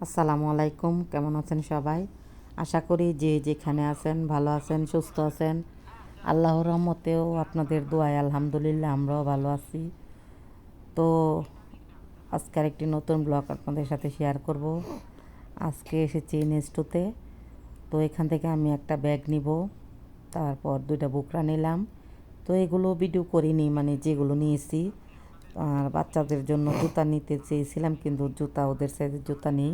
আসসালামু আলাইকুম, কেমন আছেন সবাই? আশা করি যে যেখানে আছেন ভালো আছেন, সুস্থ আছেন। আল্লাহর রহমতেও আপনাদের দোয়ায় আলহামদুলিল্লাহ আমরাও ভালো আছি। তো আজকের একটি নতুন ব্লগ আপনাদের সাথে শেয়ার করব। আজকে এসেছি নেস্টোতে। তো এখান থেকে আমি একটা ব্যাগ নিব, তারপর 2টা বুকরা নিলাম। তো এগুলো ভিডিও করিনি, মানে যেগুলো নিয়েছি। আর বাচ্চাদের জন্য জুতা নিতে চেয়েছিলাম, কিন্তু জুতা ওদের সাইজের জুতা নেই।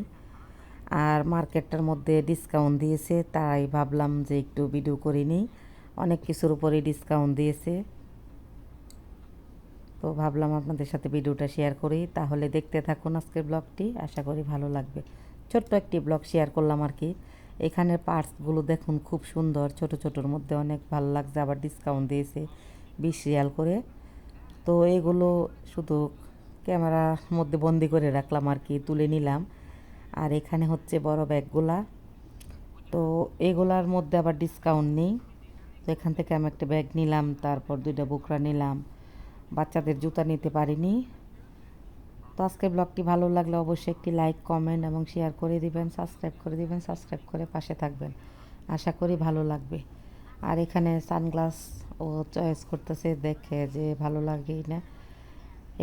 আর মার্কেটটার মধ্যে ডিসকাউন্ট দিয়েছে, তাই ভাবলাম যে একটু ভিডিও করে নিই। অনেক কিছুর উপরে ডিসকাউন্ট দিয়েছে, তো ভাবলাম আপনাদের সাথে ভিডিওটা শেয়ার করি। তাহলে দেখতে থাকুন আজকের ব্লগটি, আশা করি ভালো লাগবে। ছোট্ট একটি ব্লগ শেয়ার করলাম আর কি। এখানে পার্টসগুলো দেখুন, খুব সুন্দর, ছোট ছোটোর মধ্যে অনেক ভালো লাগছে। আবার ডিসকাউন্ট দিয়েছে 20 রিয়াল করে। তো এগুলো শুধু ক্যামেরার মধ্যে বন্দি করে রাখলাম আর কি, তুলে নিলাম। আর এখানে হচ্ছে বড় ব্যাগগুলা। তো এগুলার মধ্যে আবার ডিসকাউন্ট নেই। তো এখান থেকে আমি একটা ব্যাগ নিলাম, তারপর 2টা বুকরা নিলাম। বাচ্চাদের জুতা নিতে পারিনি। তো আজকের ব্লগটি ভালো লাগলে অবশ্যই একটি লাইক, কমেন্ট এবং শেয়ার করে দিবেন, সাবস্ক্রাইব করে দিবেন, সাবস্ক্রাইব করে পাশে থাকবেন। আশা করি ভালো লাগবে। আর এখানে সানগ্লাস ও চয়েস করতেছে, দেখে যে ভালো লাগে না।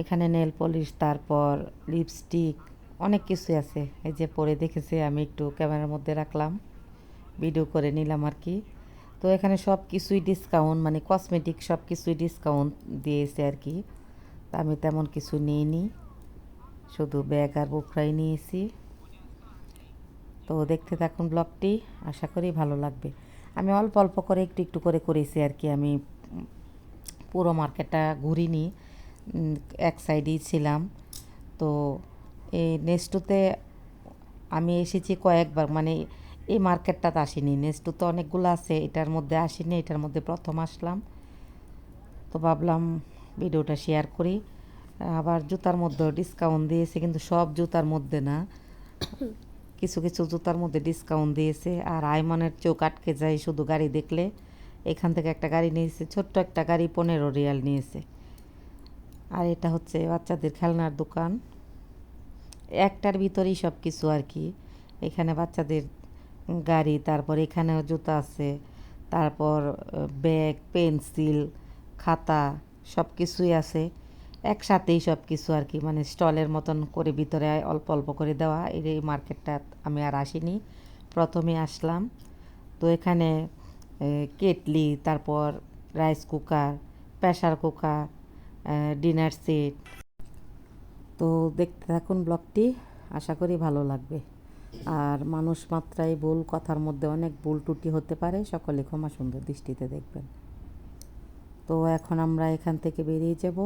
এখানে নেল পলিশ, তারপর লিপস্টিক, অনেক কিছুই আছে। এই যে পরে দেখেছে, আমি একটু ক্যামেরার মধ্যে রাখলাম, ভিডিও করে নিলাম আর কি। তো এখানে সব কিছুই ডিসকাউন্ট, মানে কসমেটিক সব কিছুই ডিসকাউন্ট দিয়েছে আর কি। তা আমি তেমন কিছু নিইনি, শুধু ব্যাগ আর বুকরাই নিয়েছি। তো দেখতে থাকুন ব্লগটি, আশা করি ভালো লাগবে। আমি অল্প অল্প করে একটু একটু করে করেছি আর কি। আমি পুরো মার্কেটটা ঘুরিনি, এক সাইডেই ছিলাম। তো এই নেক্সটুতে আমি এসেছি কয়েকবার, মানে এই মার্কেটটাতে আসিনি। নেক্সটুতে অনেকগুলো আছে, এটার মধ্যে আসিনি, এটার মধ্যে প্রথম আসলাম। তো ভাবলাম ভিডিওটা শেয়ার করি। আবার জুতার মধ্যেও ডিসকাউন্ট দিয়েছে, কিন্তু সব জুতার মধ্যে না, কিছু কিছু জুতার মধ্যে ডিসকাউন্ট দিয়েছে। আর আইমানের চোখ আটকে যায় শুধু গাড়ি দেখলে। এখান থেকে একটা গাড়ি নিয়েছে, ছোট্ট একটা গাড়ি, 15 রিয়াল নিয়েছে। আর এটা হচ্ছে বাচ্চাদের খেলনার দোকান, একটার ভিতরেই সব কিছু আর কি। এখানে বাচ্চাদের গাড়ি, তারপর এখানেও জুতা আছে, তারপর ব্যাগ, পেন্সিল, খাতা, সব কিছুই আছে একসাথেই, সব কিছু আর কি। মানে স্টলের মতন করে ভিতরে অল্প অল্প করে দেওয়া। এই মার্কেটটা আমি আর আসিনি, প্রথমে আসলাম। তো এখানে কেটলি, তারপর rice cooker, pressure cooker, dinner set. তো দেখতে থাকুন ব্লগটি, আশা করি ভালো লাগবে। আর মানুষ মাত্রাই ভুল, কথার মধ্যে অনেক ভুল ত্রুটি হতে পারে, সকলে ক্ষমা সুন্দর দৃষ্টিতে দেখবেন। তো এখন আমরা এখান থেকে বেরিয়ে যাব।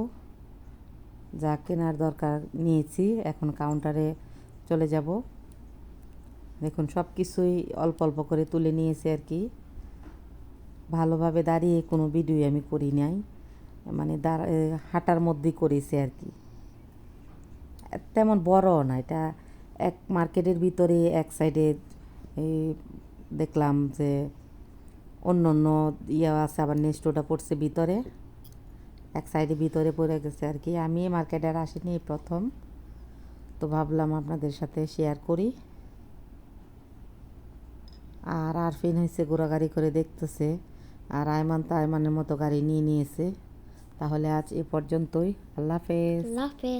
যা কেনার দরকার নিয়েছি, এখন কাউন্টারে চলে যাব। দেখুন সব কিছুই অল্প অল্প করে তুলে নিয়েছি আর কি। ভালোভাবে দাঁড়িয়ে কোনো ভিডিও আমি করি নাই, মানে হাঁটার মধ্যেই করেছি আর কি। তেমন বড় না এটা, এক মার্কেটের ভিতরে এক সাইডে এই দেখলাম যে অন্য অন্য ইয়ে আছে, আবার নেক্সটটা পড়ছে ভিতরে, এক সাইডে ভিতরে পড়ে গেছে আর কি। আমি মার্কেটে আর আসিনি, প্রথম। তো ভাবলাম আপনাদের সাথে শেয়ার করি। আর আরফিন হয়েছে ঘোরাগাড়ি করে দেখতেছে, আর আয়মান তো আয়মানের মতো গাড়ি নিয়ে নিয়েছে। তাহলে আজ এ পর্যন্তই, আল্লাহ হাফেজ। আল্লাহ হাফেজ।